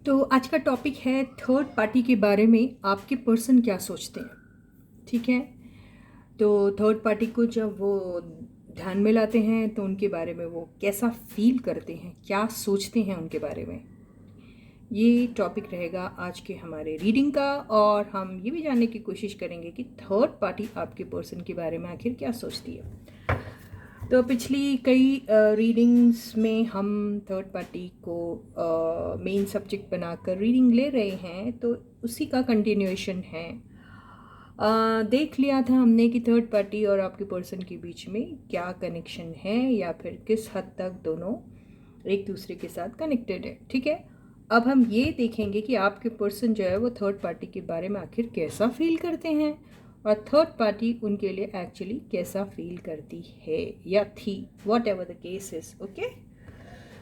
तो आज का टॉपिक है थर्ड पार्टी के बारे में आपके पर्सन क्या सोचते हैं। ठीक है, तो थर्ड पार्टी को जब वो ध्यान में लाते हैं तो उनके बारे में वो कैसा फील करते हैं, क्या सोचते हैं उनके बारे में, ये टॉपिक रहेगा आज के हमारे रीडिंग का। और हम ये भी जानने की कोशिश करेंगे कि थर्ड पार्टी आपके पर्सन के बारे में आखिर क्या सोचती है। तो पिछली कई रीडिंग्स में हम थर्ड पार्टी को मेन सब्जेक्ट बनाकर रीडिंग ले रहे हैं, तो उसी का कंटिन्यूएशन है। देख लिया था हमने कि थर्ड पार्टी और आपके पर्सन के बीच में क्या कनेक्शन है या फिर किस हद तक दोनों एक दूसरे के साथ कनेक्टेड है। ठीक है, अब हम ये देखेंगे कि आपके पर्सन जो है वो थर्ड पार्टी के बारे में आखिर कैसा फील करते हैं और थर्ड पार्टी उनके लिए एक्चुअली कैसा फील करती है या थी, whatever the case is. Okay,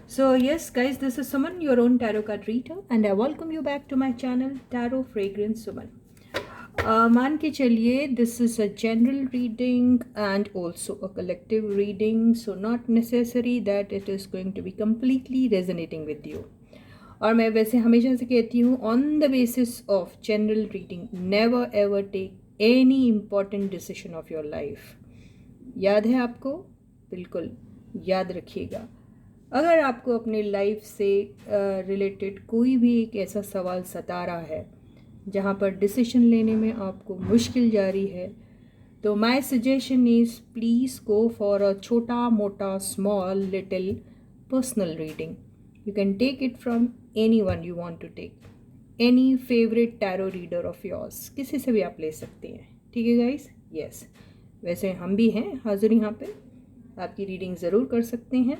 so yes guys, this is Suman, your own tarot card reader, and I welcome you back to my channel tarot fragrance Suman. मान के चलिए this is a general reading and also a collective reading, so not necessary that it is going to be completely resonating with you. और मैं वैसे हमेशा से कहती हूँ, on the basis of general reading never ever take any important decision of your life. याद है आपको? बिल्कुल याद रखिएगा। अगर आपको अपने लाइफ से रिलेटेड कोई भी एक ऐसा सवाल सता रहा है जहाँ पर डिसीजन लेने में आपको मुश्किल जा रही है, तो my suggestion is please go for a छोटा मोटा small little personal reading. You can take it from anyone you want to take. Any favorite tarot reader of yours, किसी से भी आप ले सकते हैं। ठीक है गाइस? यस, वैसे हम भी हैं हाजिर यहाँ पे, आपकी रीडिंग ज़रूर कर सकते हैं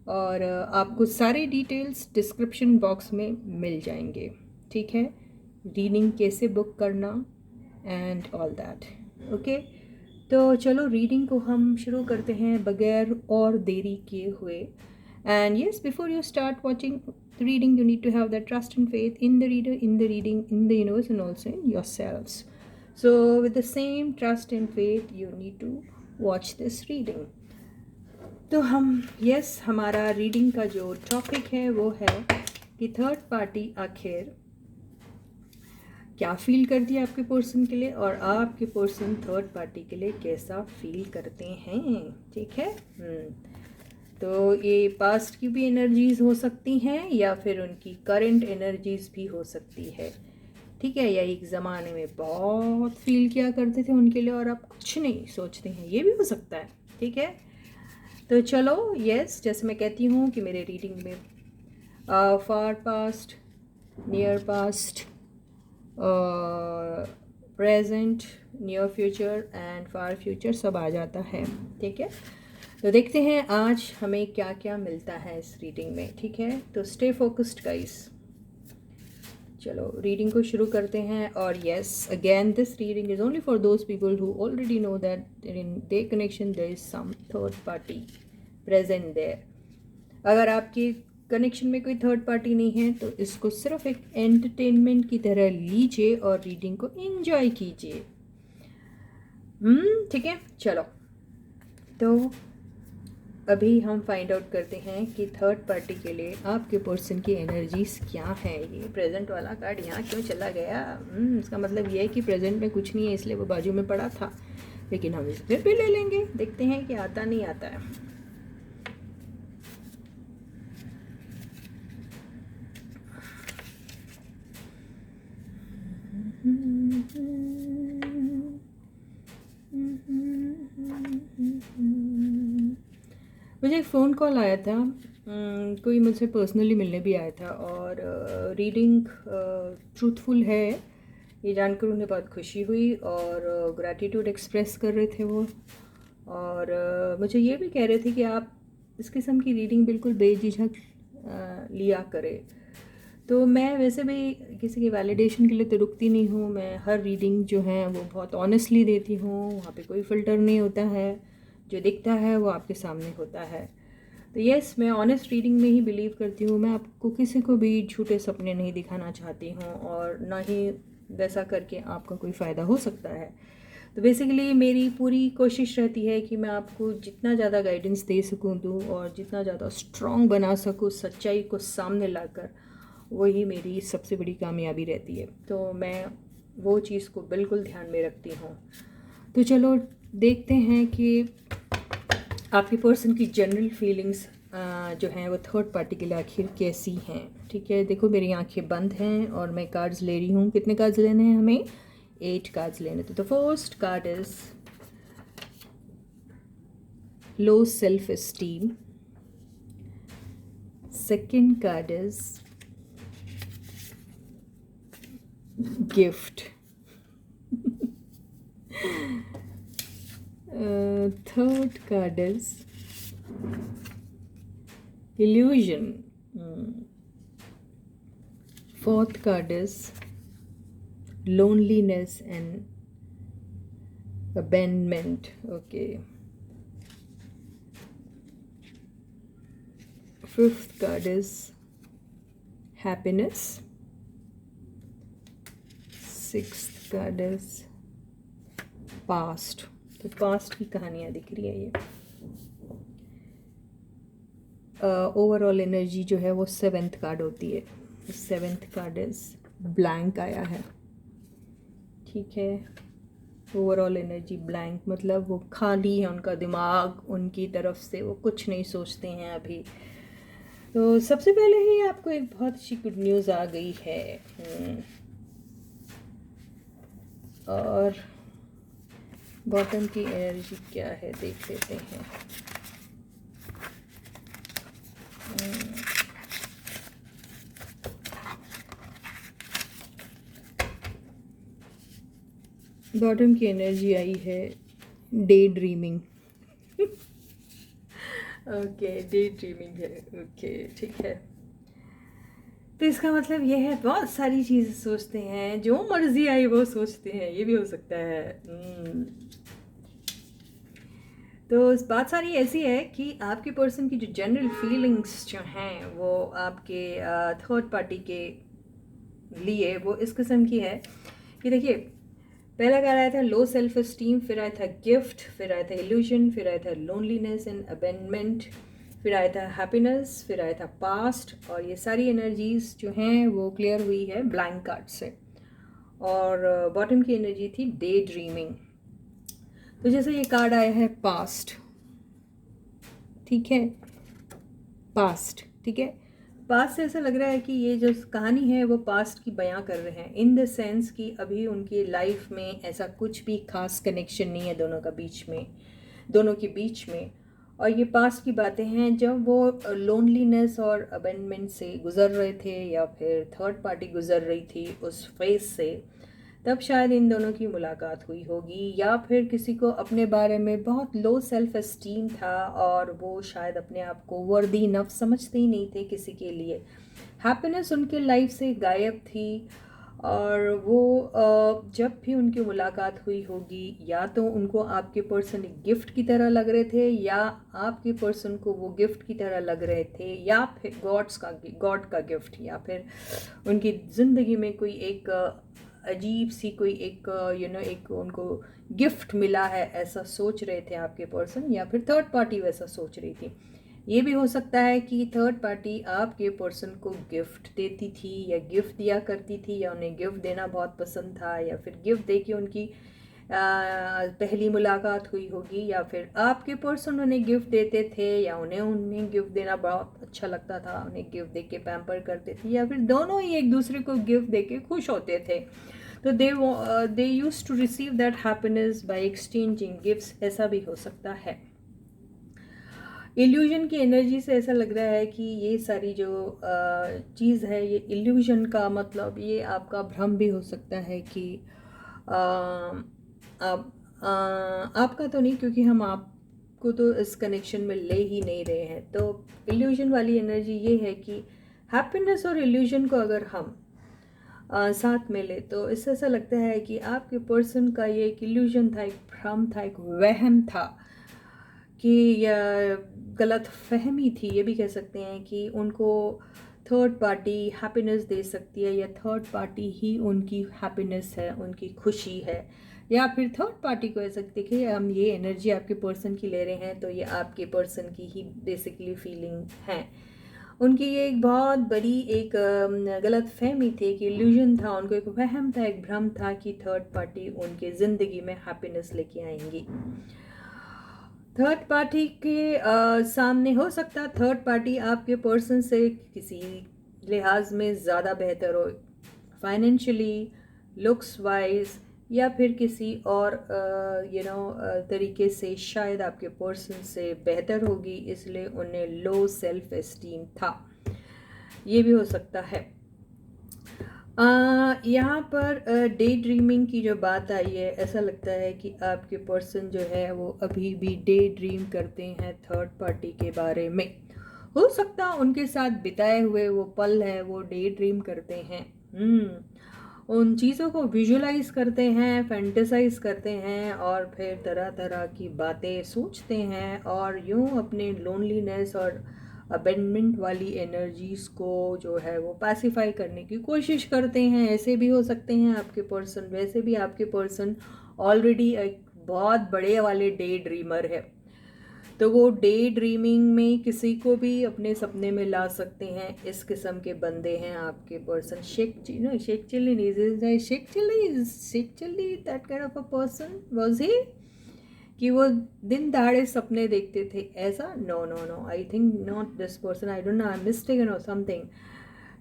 और आपको सारे डिटेल्स डिस्क्रिप्शन बॉक्स में मिल जाएंगे। ठीक है, रीडिंग कैसे बुक करना एंड ऑल दैट। ओके, तो चलो रीडिंग को हम शुरू करते हैं बगैर और देरी किए हुए। And yes, before you start watching the reading, you need to have that trust and faith in the reader, in the reading, in the universe, and also in yourselves. So, with the same trust and faith, you need to watch this reading. तो हम हमारा reading का जो topic है वो है कि third party आखिर क्या फील करती है आपके पर्सन के लिए और आपके पर्सन थर्ड पार्टी के लिए कैसा फील करते हैं। ठीक है, तो ये पास्ट की भी एनर्जीज हो सकती हैं या फिर उनकी करंट एनर्जीज भी हो सकती है। ठीक है, या एक ज़माने में बहुत फील किया करते थे उनके लिए और आप कुछ नहीं सोचते हैं, ये भी हो सकता है। ठीक है, तो चलो जैसे मैं कहती हूँ कि मेरे रीडिंग में far past, near past, present, near future and far future सब आ जाता है। ठीक है, तो देखते हैं आज हमें क्या क्या मिलता है इस रीडिंग में। ठीक है, तो स्टे फोकस्ड गाइस। चलो रीडिंग को शुरू करते हैं। और again this reading is only for those people who already know that in their connection there is some third party present there. अगर आपके कनेक्शन में कोई थर्ड पार्टी नहीं है तो इसको सिर्फ एक एंटरटेनमेंट की तरह लीजिए और रीडिंग को एंजॉय कीजिए। ठीक है, चलो तो अभी हम फाइंड आउट करते हैं कि थर्ड पार्टी के लिए आपके पर्सन की एनर्जीज क्या है। ये प्रेजेंट वाला कार्ड यहाँ क्यों चला गया? इसका मतलब ये है कि प्रेजेंट में कुछ नहीं है, इसलिए वो बाजू में पड़ा था, लेकिन हम इसे फिर भी ले लेंगे, देखते हैं कि आता नहीं आता है। मुझे एक फ़ोन कॉल आया था, कोई मुझसे पर्सनली मिलने भी आया था और रीडिंग ट्रूथफुल है ये जानकर उन्हें बहुत खुशी हुई और ग्रैटिट्यूड एक्सप्रेस कर रहे थे वो। और मुझे ये भी कह रहे थे कि आप इस किस्म की रीडिंग बिल्कुल बेझिझक लिया करें। तो मैं वैसे भी किसी की वैलिडेशन के लिए तो रुकती नहीं हूँ, मैं हर रीडिंग जो है वो बहुत ऑनेस्टली देती हूँ, वहाँ पे कोई फ़िल्टर नहीं होता है, जो दिखता है वो आपके सामने होता है। तो मैं ऑनेस्ट रीडिंग में ही बिलीव करती हूँ। मैं आपको किसी को भी झूठे सपने नहीं दिखाना चाहती हूँ और ना ही वैसा करके आपका कोई फ़ायदा हो सकता है। तो बेसिकली मेरी पूरी कोशिश रहती है कि मैं आपको जितना ज़्यादा गाइडेंस दे सकूँ दूँ और जितना ज़्यादा स्ट्रॉन्ग बना सकूँ सच्चाई को सामने लाकर, वही मेरी सबसे बड़ी कामयाबी रहती है। तो मैं वो चीज़ को बिल्कुल ध्यान में रखती हूँ। तो चलो देखते हैं कि आपकी पर्सन की जनरल फीलिंग्स जो हैं वो थर्ड पार्टी के लिए आखिर कैसी हैं। ठीक है, देखो मेरी आंखें बंद हैं और मैं कार्ड्स ले रही हूँ। कितने कार्ड्स लेने हैं हमें? 8 कार्ड्स लेने। तो the first card is low self esteem. Second card is gift. Third card is illusion. Fourth card is loneliness and abandonment. Okay. Fifth card is happiness. Sixth card is past. तो past की कहानियाँ दिख रही है ये। Overall energy जो है वो 7th कार्ड होती है। 7th कार्ड इज ब्लैंक आया है। ठीक है, ओवरऑल एनर्जी ब्लैंक मतलब वो खाली है, उनका दिमाग उनकी तरफ से वो कुछ नहीं सोचते हैं अभी। तो सबसे पहले ही आपको एक बहुत अच्छी गुड न्यूज़ आ गई है। और बॉटम की एनर्जी क्या है देख लेते हैं। बॉटम की एनर्जी आई है day dreaming. Okay, day dreaming है। ओके, ठीक है। तो इसका मतलब ये है बहुत सारी चीज़ें सोचते हैं, जो मर्जी आई वो सोचते हैं, ये भी हो सकता है। तो बात सारी ऐसी है कि आपके पर्सन की जो जनरल फीलिंग्स जो हैं वो आपके थर्ड पार्टी के लिए वो इस किस्म की है कि देखिए, पहला कार्ड आया था लो सेल्फ एस्टीम, फिर आया था गिफ्ट, फिर आया था इल्यूजन, फिर आया था लोनलीनेस एंड अबेंडमेंट, फिर आया था हैप्पीनेस, फिर आया था पास्ट। और ये सारी एनर्जीज जो हैं वो क्लियर हुई है ब्लैंक कार्ड से। और बॉटम की एनर्जी थी डे ड्रीमिंग। तो जैसे ये कार्ड आया है पास्ट, ठीक है, पास्ट, ठीक है, पास्ट से ऐसा लग रहा है कि ये जो कहानी है वो पास्ट की बयां कर रहे हैं, इन द सेंस कि अभी उनकी लाइफ में ऐसा कुछ भी खास कनेक्शन नहीं है दोनों के बीच में। और ये पास्ट की बातें हैं जब वो लोनलीनेस और अबेंडमेंट से गुजर रहे थे या फिर थर्ड पार्टी गुजर रही थी उस फेज से, तब शायद इन दोनों की मुलाकात हुई होगी। या फिर किसी को अपने बारे में बहुत लो सेल्फ एस्टीम था और वो शायद अपने आप को वर्दी इनफ समझते ही नहीं थे किसी के लिए। हैप्पीनेस उनके लाइफ से गायब थी और वो जब भी उनकी मुलाकात हुई होगी या तो उनको आपके पर्सन एक गिफ्ट की तरह लग रहे थे या आपके पर्सन को वो गिफ्ट की तरह लग रहे थे, या फिर गॉड का गिफ्ट, या फिर उनकी ज़िंदगी में कोई एक अजीब सी कोई एक एक उनको गिफ्ट मिला है ऐसा सोच रहे थे आपके पर्सन, या फिर थर्ड पार्टी वैसा सोच रही थी। ये भी हो सकता है कि थर्ड पार्टी आपके पर्सन को गिफ्ट देती थी या गिफ्ट दिया करती थी, या उन्हें गिफ्ट देना बहुत पसंद था, या फिर गिफ्ट दे के उनकी पहली मुलाकात हुई होगी, या फिर आपके पर्सन उन्हें गिफ्ट देते थे या उन्हें गिफ्ट देना बहुत अच्छा लगता था, उन्हें गिफ्ट दे के पैम्पर करते थे, या फिर दोनों ही एक दूसरे को गिफ्ट दे के खुश होते थे। तो they used to receive that happiness by exchanging gifts, ऐसा भी हो सकता है। इल्यूजन की एनर्जी से ऐसा लग रहा है कि ये सारी जो चीज़ है, ये इल्यूजन का मतलब ये आपका भ्रम भी हो सकता है कि आपका तो नहीं, क्योंकि हम आपको तो इस कनेक्शन में ले ही नहीं रहे हैं। तो इल्यूजन वाली एनर्जी ये है कि हैप्पीनेस और इल्यूजन को अगर हम साथ में ले तो इससे ऐसा लगता है कि आपके पर्सन का ये एक इल्यूजन था, एक भ्रम था, एक वहम था कि या गलत फहमी थी, ये भी कह सकते हैं कि उनको थर्ड पार्टी हैप्पीनेस दे सकती है या थर्ड पार्टी ही उनकी हैप्पीनेस है, उनकी खुशी है, या फिर थर्ड पार्टी को ऐसा देखिए हम ये एनर्जी आपके पर्सन की ले रहे हैं तो ये आपके पर्सन की ही बेसिकली फीलिंग है। उनकी ये एक बहुत बड़ी एक गलत फहमी थी, एक इल्यूजन था, उनको एक वहम था, एक भ्रम था कि थर्ड पार्टी उनके ज़िंदगी में हैप्पीनेस लेके आएंगी। थर्ड पार्टी के सामने हो सकता थर्ड पार्टी आपके पर्सन से किसी लिहाज में ज़्यादा बेहतर हो, फाइनेंशियली, लुक्स वाइज, या फिर किसी और तरीके से शायद आपके पर्सन से बेहतर होगी, इसलिए उन्हें लो सेल्फ एस्टीम था, ये भी हो सकता है। यहाँ पर डे ड्रीमिंग की जो बात आई है, ऐसा लगता है कि आपके पर्सन जो है वो अभी भी डे ड्रीम करते हैं थर्ड पार्टी के बारे में। हो सकता उनके साथ बिताए हुए वो पल है वो डे ड्रीम करते हैं, उन चीज़ों को विजुलाइज करते हैं, फैंटेसाइज करते हैं और फिर तरह तरह की बातें सोचते हैं और यूँ अपने लोनलीनेस और अबेंडमेंट वाली एनर्जीज़ को जो है वो पैसिफाई करने की कोशिश करते हैं। ऐसे भी हो सकते हैं आपके पर्सन। वैसे भी आपके पर्सन ऑलरेडी एक बहुत बड़े वाले डे ड्रीमर है, तो वो डे ड्रीमिंग में किसी को भी अपने सपने में ला सकते हैं। इस किस्म के बंदे हैं आपके person. Sheikh Chilli that kind of a person was he, कि वो दिन दहाड़े सपने देखते थे ऐसा? No, I think not this person, I don't know, I am mistaken or something.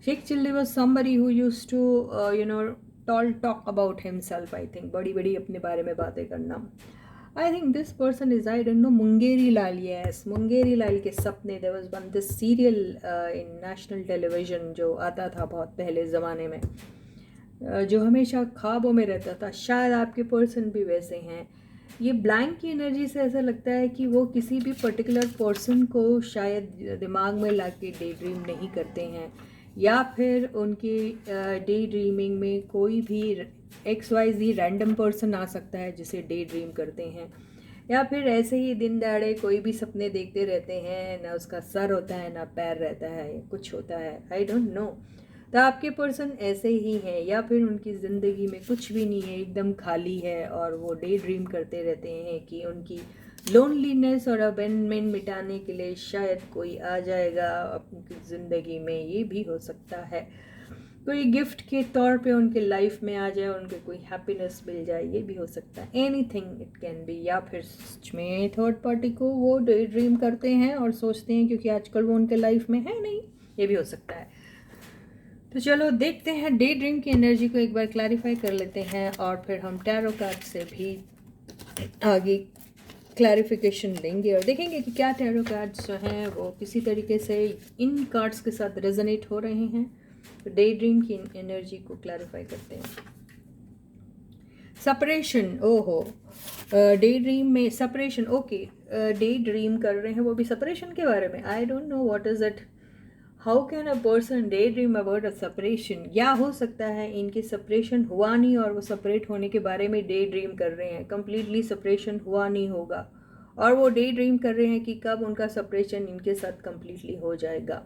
Sheikh Chilli was somebody who used to talk about himself, I think, बड़ी बड़ी अपने बारे में बातें करना। I think this person is, I don't know, Mungeri Lal. Yes, Mungeri Lal के सपने। There was one this serial in national television जो आता था बहुत पहले ज़माने में, जो हमेशा ख्वाबों में रहता था। शायद आपके पर्सन भी वैसे हैं। ये ब्लैंक की एनर्जी से ऐसा लगता है कि वो किसी भी पर्टिकुलर पर्सन को शायद दिमाग में ला के डे ड्रीम नहीं करते हैं, या फिर उनकी डे ड्रीमिंग में कोई भी XYZ रैंडम पर्सन आ सकता है जिसे डे ड्रीम करते हैं, या फिर ऐसे ही दिन दहाड़े कोई भी सपने देखते रहते हैं, ना उसका सर होता है ना पैर रहता है, कुछ होता है, आई डोंट नो। तो आपके पर्सन ऐसे ही हैं, या फिर उनकी ज़िंदगी में कुछ भी नहीं है, एकदम खाली है, और वो डे ड्रीम करते रहते हैं कि उनकी लोनलीनेस और अबेंडमेंट मिटाने के लिए शायद कोई आ जाएगा अपनी ज़िंदगी में। ये भी हो सकता है कोई गिफ्ट के तौर पे उनके लाइफ में आ जाए, उनको कोई हैप्पीनेस मिल जाए, ये भी हो सकता है। Anything it can be. या फिर सच में थर्ड पार्टी को वो डे ड्रीम करते हैं और सोचते हैं क्योंकि आजकल वो उनके लाइफ में है नहीं, ये भी हो सकता है। तो चलो देखते हैं, डे ड्रीम की एनर्जी को एक बार क्लैरिफाई कर लेते हैं और फिर हम टैरो कार्ड से भी आगे क्लैरिफिकेशन लेंगे और देखेंगे कि क्या टैरो कार्ड्स जो हैं वो किसी तरीके से इन कार्ड्स के साथ रेजोनेट हो रहे हैं। तो डे ड्रीम की एनर्जी को क्लैरिफाई करते हैं। सेपरेशन, ओहो, डे ड्रीम में सेपरेशन, ओके, डे ड्रीम कर रहे हैं वो भी सेपरेशन के बारे में। आई don't know what is it, how can a person day dream about a separation. या हो सकता है इनके सेपरेशन हुआ नहीं और वो सेपरेट होने के बारे में डे ड्रीम कर रहे हैं। कम्प्लीटली सेपरेशन हुआ नहीं होगा और वो डे ड्रीम कर रहे हैं कि कब उनका सेपरेशन इनके साथ कम्प्लीटली हो जाएगा।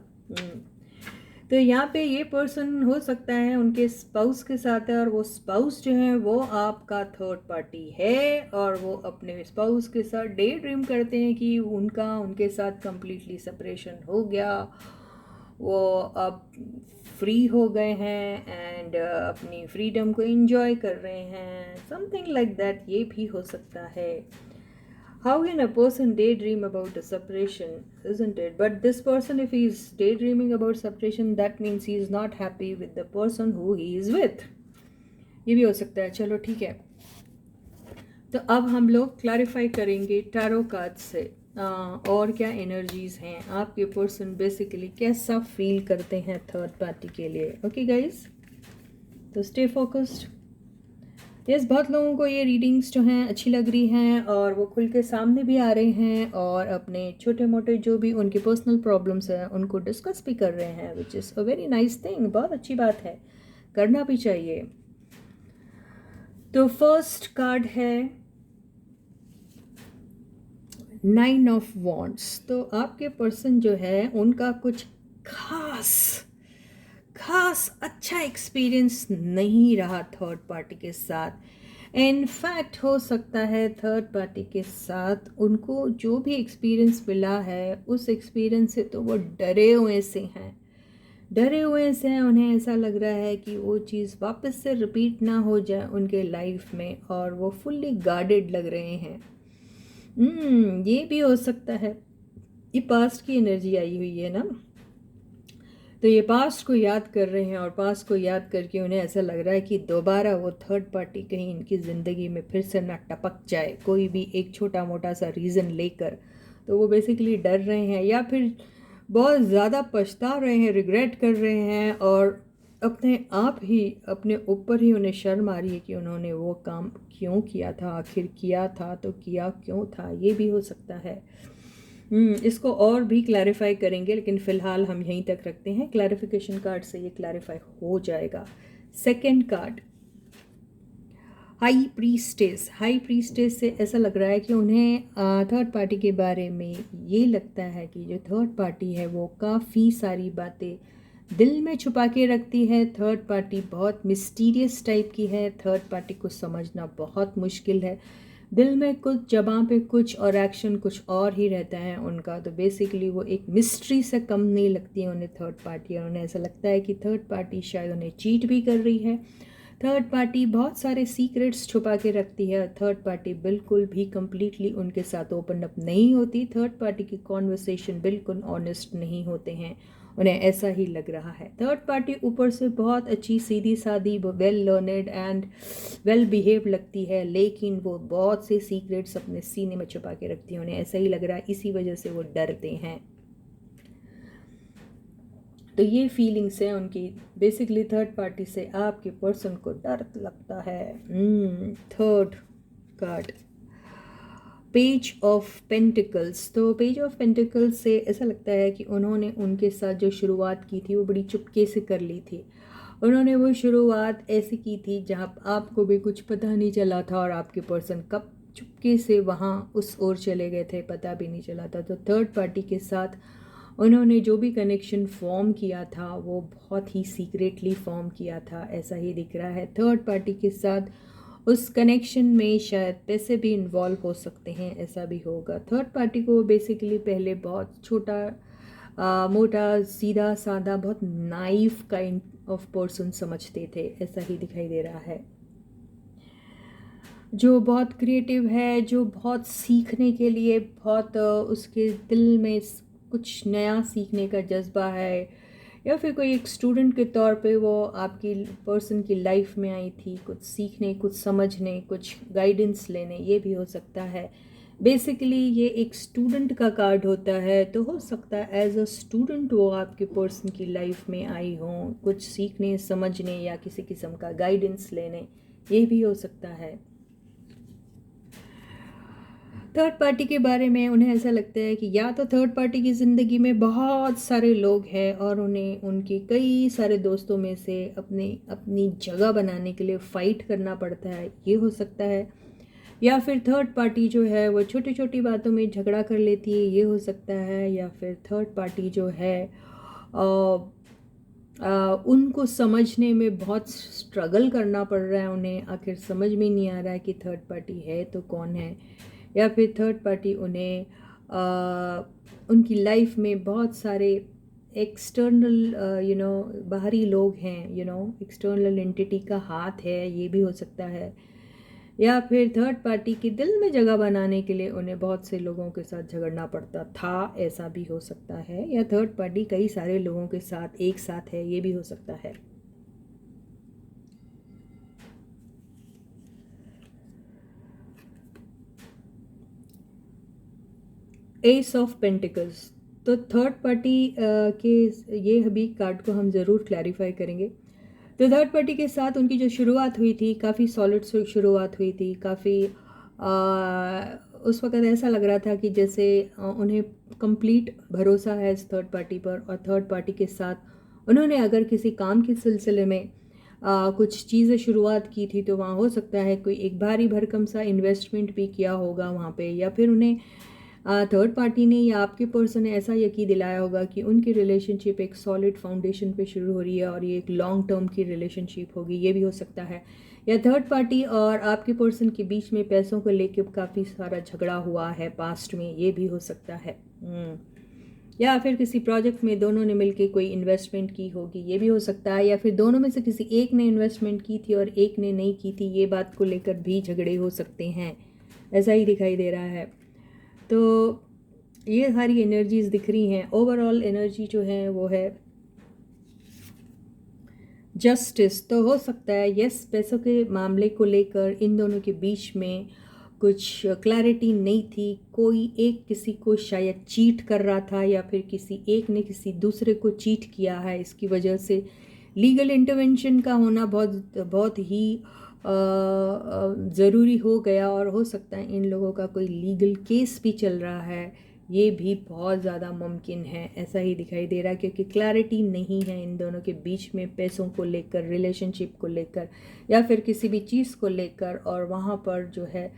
तो यहाँ पे ये पर्सन हो सकता है उनके स्पाउस के साथ है, और वो स्पाउस जो है वो आपका थर्ड पार्टी है, और वो अपने स्पाउस के साथ डे ड्रीम करते हैं कि उनके साथ कम्प्लीटली सेपरेशन हो गया, वो अब फ्री हो गए हैं एंड अपनी फ्रीडम को एंजॉय कर रहे हैं, समथिंग लाइक दैट। ये भी हो सकता है। How can a person daydream about a separation, isn't it? But this person, if he is daydreaming about separation, that means he is not happy with the person who he is with. ये भी हो सकता है। चलो ठीक है, तो अब हम लोग क्लैरिफाई करेंगे टैरो कार्ड से और क्या एनर्जीज हैं, आपके पर्सन बेसिकली कैसा फील करते हैं थर्ड पार्टी के लिए। ओके गाइज, तो स्टे फोकस्ड। यस, बहुत लोगों को ये रीडिंग्स जो हैं अच्छी लग रही हैं और वो खुल के सामने भी आ रहे हैं और अपने छोटे मोटे जो भी उनके पर्सनल प्रॉब्लम्स हैं उनको डिस्कस भी कर रहे हैं, which is a very nice thing. बहुत अच्छी बात है, करना भी चाहिए। तो फर्स्ट कार्ड है 9 ऑफ वॉन्ड्स। तो आपके पर्सन जो है उनका कुछ खास अच्छा एक्सपीरियंस नहीं रहा थर्ड पार्टी के साथ। इनफैक्ट हो सकता है थर्ड पार्टी के साथ उनको जो भी एक्सपीरियंस मिला है उस एक्सपीरियंस से तो वो डरे हुए से हैं, डरे हुए से हैं। उन्हें ऐसा लग रहा है कि वो चीज़ वापस से रिपीट ना हो जाए उनके लाइफ में, और वो फुल्ली गार्डेड लग रहे हैं। ये भी हो सकता है। ये पास्ट की एनर्जी आई हुई है ना, तो ये पास्ट को याद कर रहे हैं, और पास्ट को याद करके उन्हें ऐसा लग रहा है कि दोबारा वो थर्ड पार्टी कहीं इनकी ज़िंदगी में फिर से ना टपक जाए, कोई भी एक छोटा मोटा सा रीज़न लेकर। तो वो बेसिकली डर रहे हैं या फिर बहुत ज़्यादा पछता रहे हैं, रिग्रेट कर रहे हैं, और अपने आप ही अपने ऊपर ही उन्हें शर्म आ रही है कि उन्होंने वो काम क्यों किया था, आखिर किया था तो किया क्यों था। ये भी हो सकता है। इसको और भी क्लैरिफाई करेंगे, लेकिन फ़िलहाल हम यहीं तक रखते हैं। क्लैरिफिकेशन कार्ड से ये क्लैरिफाई हो जाएगा। Second card, high priestess. High priestess से ऐसा लग रहा है कि उन्हें थर्ड पार्टी के बारे में ये लगता है कि जो थर्ड पार्टी है वो काफ़ी सारी बातें दिल में छुपा के रखती है। थर्ड पार्टी बहुत मिस्टीरियस टाइप की है। थर्ड पार्टी को समझना बहुत मुश्किल है। दिल में कुछ, जबां पे कुछ और एक्शन कुछ और ही रहता है उनका। तो बेसिकली वो एक मिस्ट्री से कम नहीं लगती है उन्हें थर्ड पार्टी, और उन्हें ऐसा लगता है कि थर्ड पार्टी शायद उन्हें चीट भी कर रही है। थर्ड पार्टी बहुत सारे सीक्रेट्स छुपा के रखती है। थर्ड पार्टी बिल्कुल भी कंप्लीटली उनके साथ ओपन अप नहीं होती। थर्ड पार्टी की कॉन्वर्सेशन बिल्कुल ऑनेस्ट नहीं होते हैं, उन्हें ऐसा ही लग रहा है। थर्ड पार्टी ऊपर से बहुत अच्छी, सीधी सादी, well learned and well behave लगती है, लेकिन वो बहुत से सीक्रेट्स अपने सीने में छुपा के रखती है। उन्हें ऐसा ही लग रहा है, इसी वजह से वो डरते हैं। तो ये फीलिंग्स हैं उनकी। बेसिकली थर्ड पार्टी से आपके पर्सन को डर लगता है। Third card, page of pentacles. तो पेज ऑफ पेंटिकल्स से ऐसा लगता है कि उन्होंने उनके साथ जो शुरुआत की थी वो बड़ी चुपके से कर ली थी। उन्होंने वो शुरुआत ऐसी की थी जहाँ आपको भी कुछ पता नहीं चला था, और आपके पर्सन कब चुपके से वहाँ उस ओर चले गए थे पता भी नहीं चला था। तो थर्ड पार्टी के साथ उन्होंने जो भी कनेक्शन फॉर्म किया था वो बहुत ही सीक्रेटली फॉर्म किया था, ऐसा ही दिख रहा है। थर्ड पार्टी के साथ उस कनेक्शन में शायद पैसे भी इन्वॉल्व हो सकते हैं, ऐसा भी होगा। थर्ड पार्टी को बेसिकली पहले बहुत छोटा मोटा, सीधा साधा, बहुत नाइफ काइंड ऑफ पर्सन समझते थे, ऐसा ही दिखाई दे रहा है। जो बहुत क्रिएटिव है, जो बहुत सीखने के लिए बहुत उसके दिल में कुछ नया सीखने का जज्बा है, या फिर कोई एक स्टूडेंट के तौर पे वो आपकी पर्सन की लाइफ में आई थी, कुछ सीखने, कुछ समझने, कुछ गाइडेंस लेने, ये भी हो सकता है। बेसिकली ये एक स्टूडेंट का कार्ड होता है, तो हो सकता है एज अ स्टूडेंट वो आपके पर्सन की लाइफ में आई हों, कुछ सीखने, समझने या किसी किस्म का गाइडेंस लेने, ये भी हो सकता है। थर्ड पार्टी के बारे में उन्हें ऐसा लगता है कि या तो थर्ड पार्टी की ज़िंदगी में बहुत सारे लोग हैं और उन्हें उनके कई सारे दोस्तों में से अपनी जगह बनाने के लिए फ़ाइट करना पड़ता है, ये हो सकता है। या फिर थर्ड पार्टी जो है वो छोटी छोटी बातों में झगड़ा कर लेती है, ये हो सकता है। या फिर थर्ड पार्टी जो है उनको समझने में बहुत स्ट्रगल करना पड़ रहा है, उन्हें आखिर समझ में नहीं आ रहा है कि थर्ड पार्टी है तो कौन है। या फिर थर्ड पार्टी उन्हें उनकी लाइफ में बहुत सारे एक्सटर्नल बाहरी लोग हैं, एक्सटर्नल एंटिटी का हाथ है, ये भी हो सकता है। या फिर थर्ड पार्टी के दिल में जगह बनाने के लिए उन्हें बहुत से लोगों के साथ झगड़ना पड़ता था, ऐसा भी हो सकता है। या थर्ड पार्टी कई सारे लोगों के साथ एक साथ है, ये भी हो सकता है। S of pentacles. तो थर्ड पार्टी के ये अभी कार्ड को हम ज़रूर क्लैरिफाई करेंगे। तो थर्ड पार्टी के साथ उनकी जो शुरुआत हुई थी काफ़ी सॉलिड शुरुआत हुई थी, काफ़ी उस वक़्त ऐसा लग रहा था कि जैसे उन्हें कंप्लीट भरोसा है इस थर्ड पार्टी पर। और थर्ड पार्टी के साथ उन्होंने अगर किसी काम के सिलसिले में कुछ चीज़ें शुरुआत की थी तो वहाँ हो सकता है कोई एक भारी भरकम सा इन्वेस्टमेंट भी किया होगा वहाँ पे, या फिर उन्हें थर्ड पार्टी ने या आपके पर्सन ने ऐसा यकीन दिलाया होगा कि उनकी रिलेशनशिप एक सॉलिड फाउंडेशन पे शुरू हो रही है और ये एक लॉन्ग टर्म की रिलेशनशिप होगी, ये भी हो सकता है। या थर्ड पार्टी और आपके पर्सन के बीच में पैसों को लेकर काफ़ी सारा झगड़ा हुआ है पास्ट में, ये भी हो सकता है। या फिर किसी प्रोजेक्ट में दोनों ने मिलकर कोई इन्वेस्टमेंट की होगी, ये भी हो सकता है। या फिर दोनों में से किसी एक ने इन्वेस्टमेंट की थी और एक ने नहीं की थी, ये बात को लेकर भी झगड़े हो सकते हैं, ऐसा ही दिखाई दे रहा है। तो ये सारी एनर्जीज दिख रही हैं। ओवरऑल एनर्जी जो है वो है जस्टिस। तो हो सकता है यस, पैसों के मामले को लेकर इन दोनों के बीच में कुछ क्लैरिटी नहीं थी। कोई एक किसी को शायद चीट कर रहा था या फिर किसी एक ने किसी दूसरे को चीट किया है। इसकी वजह से लीगल इंटरवेंशन का होना बहुत ही ज़रूरी हो गया और हो सकता है इन लोगों का कोई लीगल केस भी चल रहा है, ये भी बहुत ज़्यादा मुमकिन है, ऐसा ही दिखाई दे रहा है। क्योंकि क्लैरिटी नहीं है इन दोनों के बीच में पैसों को लेकर, रिलेशनशिप को लेकर या फिर किसी भी चीज़ को लेकर। और वहाँ पर जो है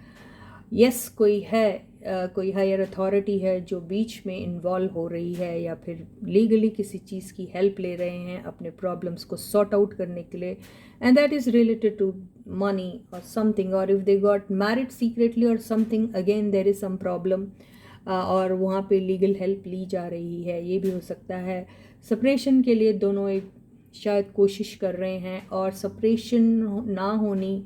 यस कोई है, कोई हायर अथॉरिटी है जो बीच में इन्वॉल्व हो रही है या फिर लीगली किसी चीज़ की हेल्प ले रहे हैं अपने प्रॉब्लम्स को सॉर्ट आउट करने के लिए, and that is related to money or something. और if they got married secretly or something, again there is some problem और वहाँ पे लीगल हेल्प ली जा रही है, ये भी हो सकता है। सेपरेशन के लिए दोनों एक शायद कोशिश कर रहे हैं और सेपरेशन ना होने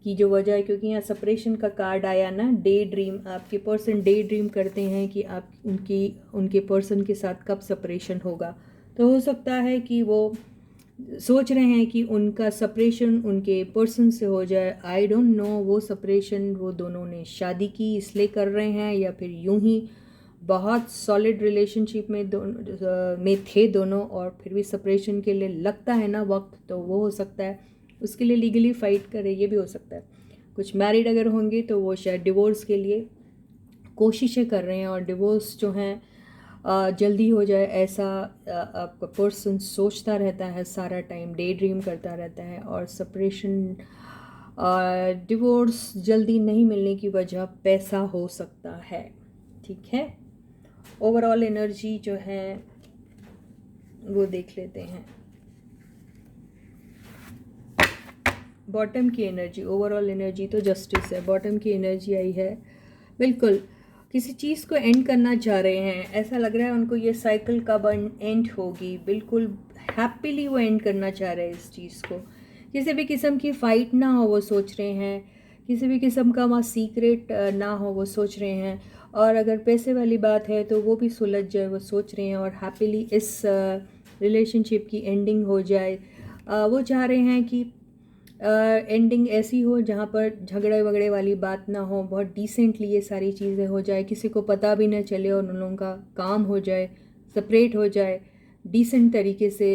की जो वजह है, क्योंकि यहाँ सेपरेशन का कार्ड आया ना, डे ड्रीम। आपके पर्सन डे ड्रीम करते हैं कि आप उनके पर्सन के साथ कब सेपरेशन होगा। तो हो सकता है कि वो सोच रहे हैं कि उनका सेपरेशन उनके पर्सन से हो जाए। आई डोंट नो वो सेपरेशन वो दोनों ने शादी की इसलिए कर रहे हैं या फिर यूं ही बहुत सॉलिड रिलेशनशिप में थे दोनों और फिर भी सेपरेशन के लिए लगता है ना वक्त, तो वो हो सकता है उसके लिए लीगली फ़ाइट करे, ये भी हो सकता है। कुछ मैरिड अगर होंगे तो वो शायद डिवोर्स के लिए कोशिशें कर रहे हैं और डिवोर्स जो हैं जल्दी हो जाए, ऐसा आपका पर्सन सोचता रहता है सारा टाइम, डे ड्रीम करता रहता है। और सेपरेशन डिवोर्स जल्दी नहीं मिलने की वजह पैसा हो सकता है, ठीक है। ओवरऑल एनर्जी जो है वो देख लेते हैं। बॉटम की एनर्जी, ओवरऑल एनर्जी तो जस्टिस है। बॉटम की एनर्जी आई है, बिल्कुल किसी चीज़ को एंड करना चाह रहे हैं, ऐसा लग रहा है उनको ये साइकिल कब एंड होगी, बिल्कुल हैप्पीली वो एंड करना चाह रहे हैं इस चीज़ को। किसी भी किस्म की फ़ाइट ना हो वो सोच रहे हैं, किसी भी किस्म का वहाँ सीक्रेट ना हो वो सोच रहे हैं। और अगर पैसे वाली बात है तो वो भी सुलझ जाए वो सोच रहे हैं और हैप्पीली इस रिलेशनशिप की एंडिंग हो जाए। वो चाह रहे हैं कि एंडिंग ऐसी हो जहाँ पर झगड़े वगड़े वाली बात ना हो, बहुत डिसेंटली ये सारी चीज़ें हो जाए, किसी को पता भी ना चले और उन लोगों का काम हो जाए, सेपरेट हो जाए डिसेंट तरीके से।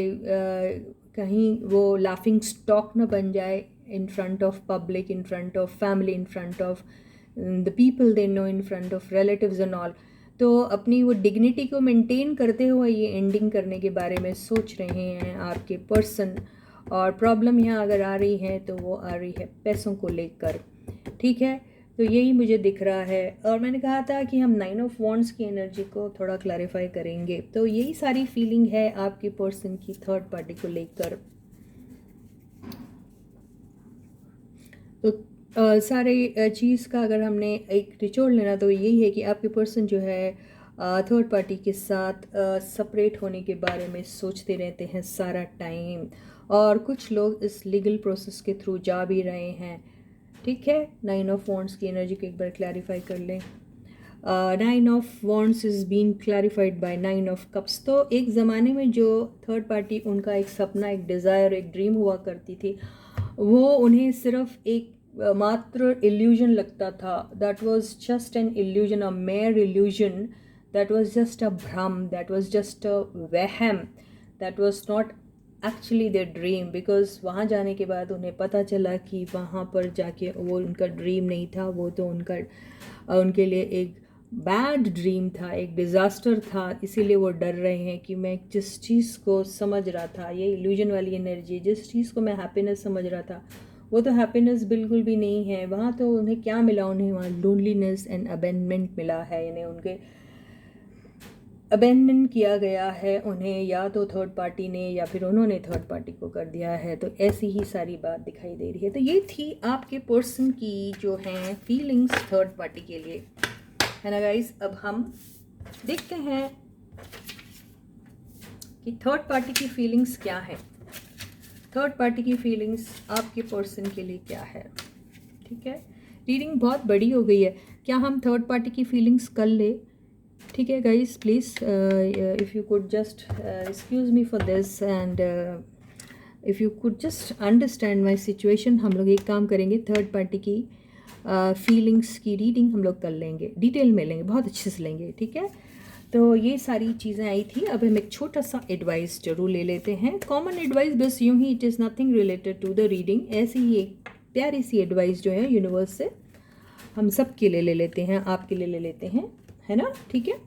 कहीं वो लाफिंग स्टॉक ना बन जाए in front of public, in front of family, in front of the people they know, in front of relatives and all. तो अपनी वो डिग्निटी को मेंटेन करते हुए ये एंडिंग करने के बारे में सोच रहे हैं आपके पर्सन। और प्रॉब्लम यहाँ अगर आ रही है तो वो आ रही है पैसों को लेकर, ठीक है। तो यही मुझे दिख रहा है। और मैंने कहा था कि हम 9 ऑफ वॉन्ड्स की एनर्जी को थोड़ा क्लैरिफाई करेंगे। तो यही सारी फीलिंग है आपके पर्सन की थर्ड पार्टी को लेकर। तो सारे चीज़ का अगर हमने एक निचोड़ लेना तो यही है कि आपके पर्सन जो है थर्ड पार्टी के साथ सेपरेट होने के बारे में सोचते रहते हैं सारा टाइम। और कुछ लोग इस लीगल प्रोसेस के थ्रू जा भी रहे हैं, ठीक है। 9 ऑफ वॉन्ड्स की एनर्जी को एक बार क्लैरिफाई कर लें। 9 of wands is been clarified by 9 of cups. तो एक ज़माने में जो थर्ड पार्टी उनका एक सपना, एक डिज़ायर, एक ड्रीम हुआ करती थी, वो उन्हें सिर्फ एक मात्र इल्यूजन लगता था। That was just an illusion, a mayor illusion, that was just a भ्रम, दैट वॉज जस्ट अ वहम, that was not actually their dream. Because वहाँ जाने के बाद उन्हें पता चला कि वहाँ पर जाके वो उनका ड्रीम नहीं था, वो तो उनके लिए एक बैड ड्रीम था, एक डिज़ास्टर था। इसीलिए वो डर रहे हैं कि मैं जिस चीज़ को समझ रहा था, ये इल्यूजन वाली एनर्जी, जिस चीज़ को मैं हैप्पीनेस समझ रहा था, वो तो हैप्पीनेस बिल्कुल भी नहीं है वहाँ। तो उन्हें क्या मिला? उन्हें वहाँ लोनलीनेस एंड अबेंडनमेंट मिला है, यानी उनके अबेंडन किया गया है उन्हें, या तो थर्ड पार्टी ने या फिर उन्होंने थर्ड पार्टी को कर दिया है। तो ऐसी ही सारी बात दिखाई दे रही है। तो ये थी आपके पर्सन की जो है फीलिंग्स थर्ड पार्टी के लिए, है ना गाइस। अब हम देखते हैं कि थर्ड पार्टी की फीलिंग्स क्या है। थर्ड पार्टी की फीलिंग्स आपके पर्सन के लिए क्या है? ठीक है, रीडिंग बहुत बड़ी हो गई है, क्या हम थर्ड पार्टी की फीलिंग्स कर ले? ठीक है guys, please if you could just excuse me for this and if you could just understand my situation. हम लोग एक काम करेंगे, थर्ड पार्टी की फीलिंग्स की रीडिंग हम लोग कर लेंगे, डिटेल में लेंगे, बहुत अच्छे से लेंगे। ठीक है, तो ये सारी चीज़ें आई थी। अब हम एक छोटा सा एडवाइस जरूर ले लेते हैं, कॉमन एडवाइस, बस यूँ ही, it is nothing related to the reading. ऐसी ही एक प्यारी सी एडवाइस जो है यूनिवर्स से हम सब के लिए ले लेते हैं, आपके लिए ले लेते हैं, है ना? ठीक है,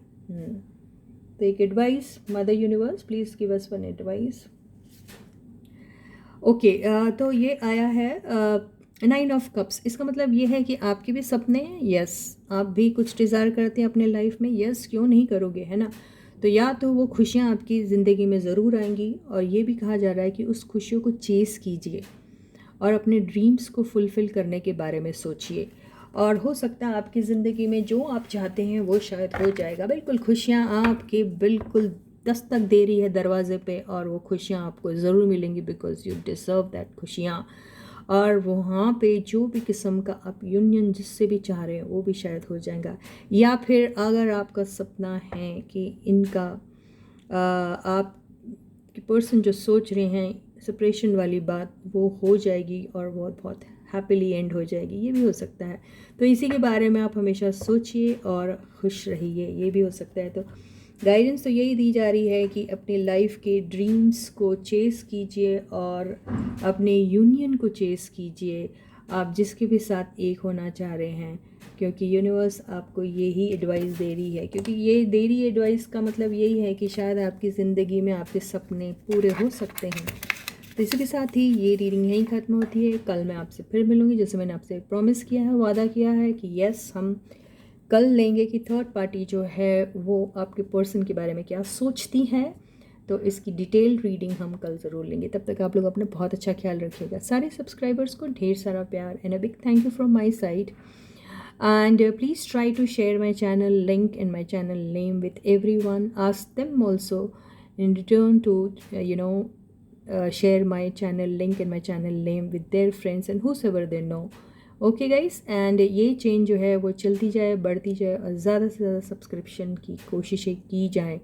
तो एक advice, mother universe please give us one advice. Okay, तो ये आया है 9 ऑफ कप्स। इसका मतलब ये है कि आपके भी सपने हैं, यस, आप भी कुछ डिज़ायर करते हैं अपने लाइफ में, यस, क्यों नहीं करोगे, है ना? तो या तो वो खुशियाँ आपकी ज़िंदगी में ज़रूर आएंगी, और ये भी कहा जा रहा है कि उस खुशियों को चेस कीजिए और अपने ड्रीम्स को फुलफ़िल करने के बारे में सोचिए, और हो सकता है आपकी ज़िंदगी में जो आप चाहते हैं वो शायद हो जाएगा। बिल्कुल, खुशियाँ आपके बिल्कुल दस्तक दे रही है दरवाजे पे, और वो खुशियाँ आपको ज़रूर मिलेंगी, बिकॉज़ यू डिज़र्व दैट खुशियाँ। और वहाँ पे जो भी किस्म का आप यूनियन जिससे भी चाह रहे हैं वो भी शायद हो जाएगा। या फिर अगर आपका सपना है कि इनका आप कि पर्सन जो सोच रहे हैं सेपरेशन वाली बात, वो हो जाएगी और बहुत बहुत हैप्पीली एंड हो जाएगी, ये भी हो सकता है। तो इसी के बारे में आप हमेशा सोचिए और खुश रहिए, ये भी हो सकता है। तो गाइडेंस तो यही दी जा रही है कि अपनी लाइफ के ड्रीम्स को चेस कीजिए और अपने यूनियन को चेस कीजिए, आप जिसके भी साथ एक होना चाह रहे हैं, क्योंकि यूनिवर्स आपको यही एडवाइस दे रही है। क्योंकि ये दे रही एडवाइस का मतलब यही है कि शायद आपकी ज़िंदगी में आपके सपने पूरे हो सकते हैं। तो इसी के साथ ही ये रीडिंग यहीं ख़त्म होती है। कल मैं आपसे फिर मिलूँगी, जैसे मैंने आपसे प्रॉमिस किया है, वादा किया है कि यस, हम कल लेंगे कि थर्ड पार्टी जो है वो आपके पर्सन के बारे में क्या सोचती है। तो इसकी डिटेल रीडिंग हम कल ज़रूर लेंगे। तब तक आप लोग अपना बहुत अच्छा ख्याल रखिएगा। सारे सब्सक्राइबर्स को ढेर सारा प्यार and a big thank you from my side. And please try to share my channel link and my channel name with everyone. Ask them also in return to share my channel link and my channel name with their friends and whosoever they know. Okay guys, and ये change जो है वो चलती जाए, बढ़ती जाए, और ज़्यादा से ज़्यादा सब्सक्रिप्शन की कोशिशें की जाएँ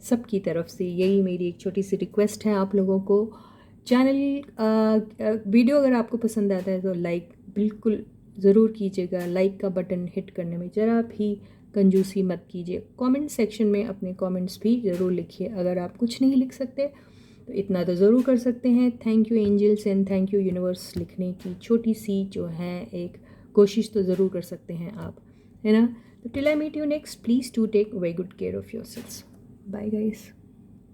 सबकी तरफ से। यही मेरी एक छोटी सी रिक्वेस्ट है आप लोगों को। चैनल वीडियो अगर आपको पसंद आता है तो लाइक बिल्कुल ज़रूर कीजिएगा। लाइक का बटन हिट करने में ज़रा भी कंजूसी मत कीजिए। कमेंट सेक्शन में अपने कमेंट्स भी ज़रूर लिखिए। अगर आप कुछ नहीं लिख सकते तो इतना तो ज़रूर कर सकते हैं, thank you angels and thank you universe लिखने की छोटी सी जो है एक कोशिश तो ज़रूर कर सकते हैं आप, है ना? तो till I meet you next, please to take very good care of yourselves. Bye guys.